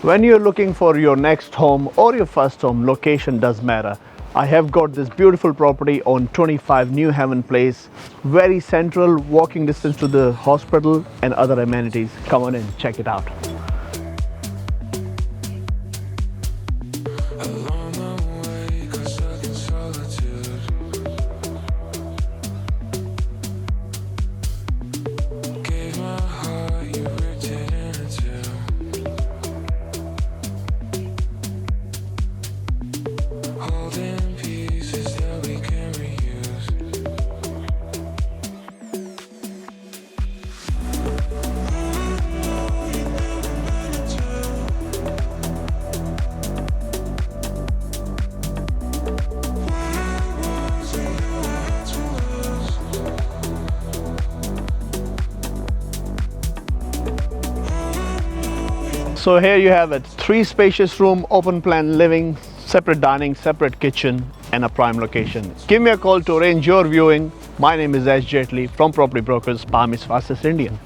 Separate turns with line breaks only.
When you're looking for your next home or your first home, location does matter. I have got this beautiful property on 25 Newhaven Place, very central, walking distance to the hospital and other amenities. Come on in, check it out. So here you have it, 3 spacious room, open plan living, separate dining, separate kitchen and a prime location. Give me a call to arrange your viewing. My name is Ash Jetli from Property Brokers, Palmy's fastest Indian.